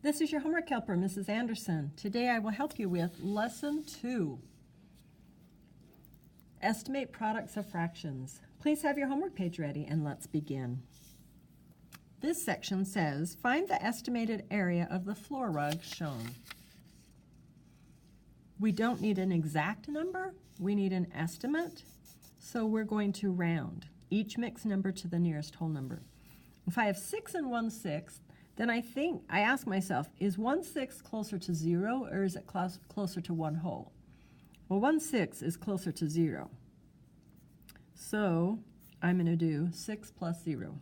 This is your homework helper, Mrs. Anderson. Today I will help you with Lesson 2. Estimate products of fractions. Please have your homework page ready and let's begin. This section says, find the estimated area of the floor rug shown. We don't need an exact number, we need an estimate, so we're going to round each mixed number to the nearest whole number. If I have 6 and 1/6, then I ask myself, is 1/6 closer to 0 or is it closer to 1 whole? Well, 1/6 is closer to 0. So I'm going to do 6 plus 0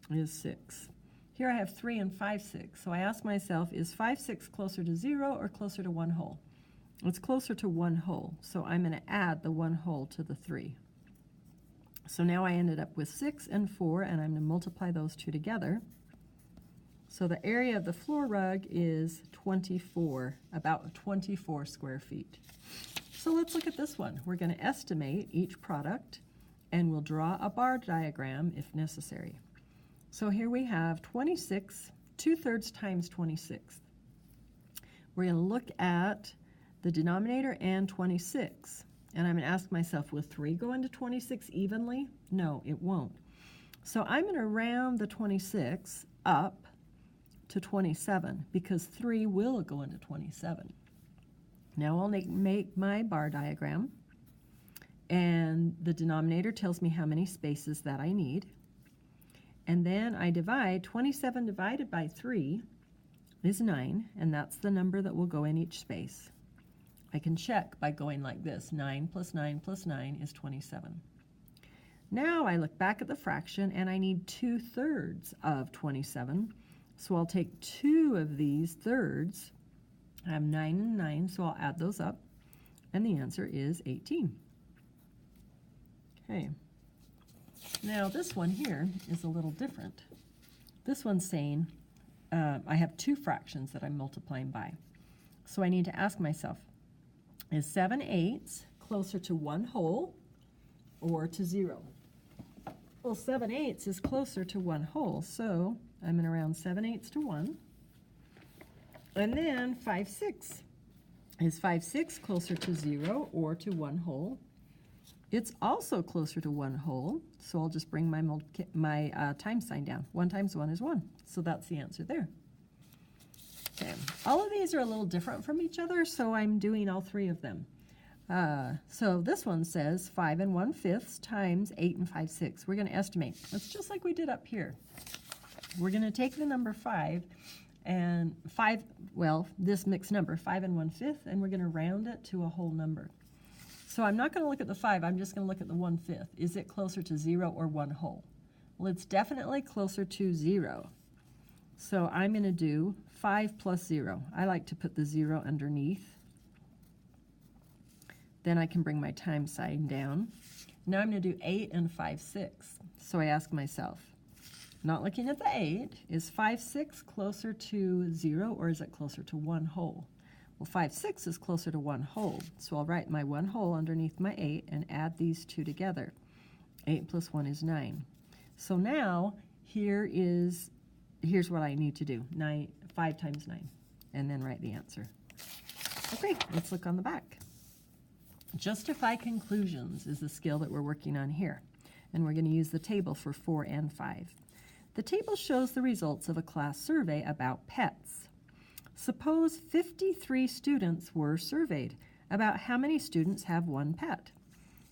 is 6. Here I have 3 and 5/6. So I ask myself, is 5/6 closer to 0 or closer to 1 whole? It's closer to 1 whole. So I'm going to add the 1 whole to the 3. So now I ended up with 6 and 4, and I'm going to multiply those two together. So the area of the floor rug is 24, about 24 square feet. So let's look at this one. We're going to estimate each product, and we'll draw a bar diagram if necessary. So here we have 26, 2/3 times 26. We're going to look at the denominator and 26. And I'm going to ask myself, will 3 go into 26 evenly? No, it won't. So I'm going to round the 26 up to 27 because 3 will go into 27. Now I'll make my bar diagram, and the denominator tells me how many spaces that I need. And then I divide. 27 divided by 3 is 9, and that's the number that will go in each space. I can check by going like this. 9 plus 9 plus 9 is 27. Now I look back at the fraction, and I need 2/3 of 27. So I'll take 2 of these thirds. I have 9 and 9, so I'll add those up, and the answer is 18. Okay. Now this one here is a little different. This one's saying I have 2 fractions that I'm multiplying by. So I need to ask myself, is 7/8 closer to 1 whole or to 0? Well, 7/8 is closer to 1 whole, so I'm going to round 7/8 to 1. And then 5/6. Is 5/6 closer to 0 or to 1 whole? It's also closer to 1 whole, so I'll just bring my times sign down. 1 times 1 is 1, so that's the answer there. Okay. All of these are a little different from each other, so I'm doing all 3 of them. So this one says 5 and 1/5 times 8 and 5/6. We're going to estimate. It's just like we did up here. We're going to take the number 5 and this mixed number, 5 and 1/5, and we're going to round it to a whole number. So I'm not going to look at the 5, I'm just going to look at the 1/5. Is it closer to 0 or 1 whole? Well, it's definitely closer to 0. So I'm going to do 5 plus 0. I like to put the 0 underneath. Then I can bring my times sign down. Now I'm going to do 8 and 5/6. So I ask myself, not looking at the 8, is 5/6 closer to 0 or is it closer to 1 whole? Well, 5/6 is closer to 1 whole, so I'll write my 1 whole underneath my 8 and add these 2 together. 8 plus 1 is 9. So now here's what I need to do. 5 times 9, and then write the answer. Okay, let's look on the back. Justify conclusions is the skill that we're working on here, and we're going to use the table for 4 and 5. The table shows the results of a class survey about pets. Suppose 53 students were surveyed. About how many students have 1 pet?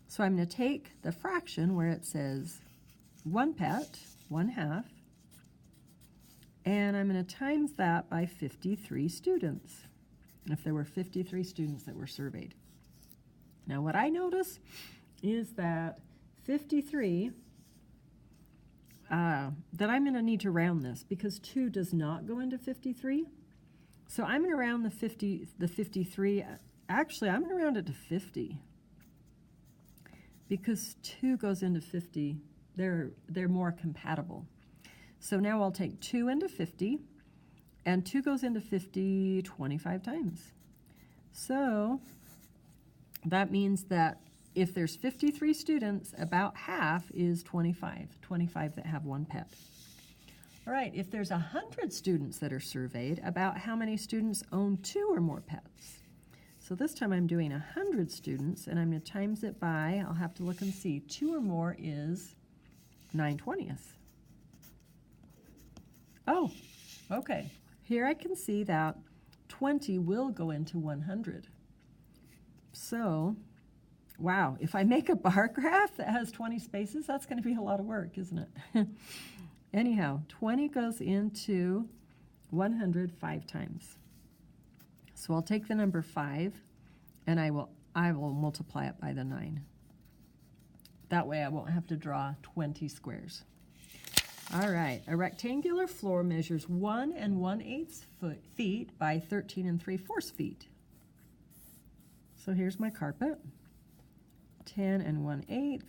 So I'm going to take the fraction where it says 1 pet, 1/2, and I'm going to times that by 53 students, if there were 53 students that were surveyed. Now what I notice is that 53, that I'm going to need to round this because 2 does not go into 53. So I'm going to round the 53. Actually, I'm going to round it to 50 because 2 goes into 50. They're more compatible. So now I'll take 2 into 50, and 2 goes into 50 25 times. So that means that if there's 53 students, about half is 25 that have 1 pet. All right, if there's 100 students that are surveyed, about how many students own 2 or more pets? So this time I'm doing 100 students, and I'm going to times it by, I'll have to look and see, 2 or more is 9/20. Oh, okay. Here I can see that 20 will go into 100. So, wow, if I make a bar graph that has 20 spaces, that's going to be a lot of work, isn't it? Anyhow, 20 goes into 100 5 times. So I'll take the number 5, and I will multiply it by the 9. That way I won't have to draw 20 squares. All right, a rectangular floor measures 1 1/8 feet by 13 3/4 feet. So here's my carpet, 10 1/8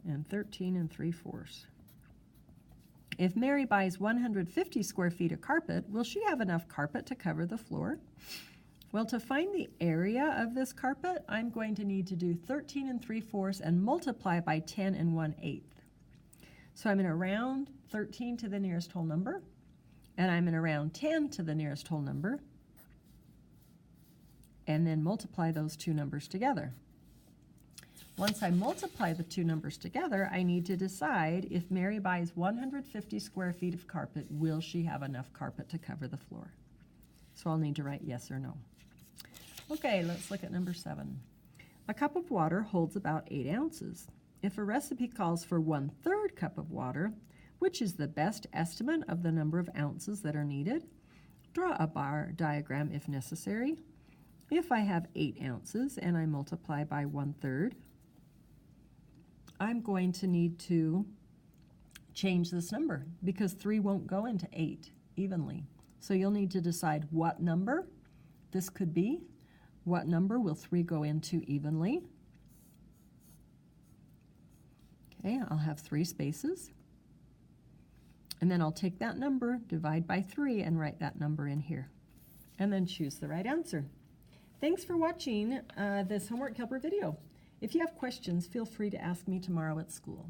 and 13 3/4. If Mary buys 150 square feet of carpet, will she have enough carpet to cover the floor? Well, to find the area of this carpet, I'm going to need to do 13 3/4 and multiply by 10 1/8. So I'm going to round 13 to the nearest whole number, and I'm going to round 10 to the nearest whole number, and then multiply those two numbers together. Once I multiply the two numbers together, I need to decide if Mary buys 150 square feet of carpet, will she have enough carpet to cover the floor? So I'll need to write yes or no. Okay, let's look at number 7. A cup of water holds about 8 ounces. If a recipe calls for 1/3 cup of water, which is the best estimate of the number of ounces that are needed? Draw a bar diagram if necessary. If I have 8 ounces and I multiply by 1/3, I'm going to need to change this number because 3 won't go into 8 evenly. So you'll need to decide what number this could be. What number will 3 go into evenly? Okay, I'll have 3 spaces. And then I'll take that number, divide by 3, and write that number in here. And then choose the right answer. Thanks for watching this Homework Helper video. If you have questions, feel free to ask me tomorrow at school.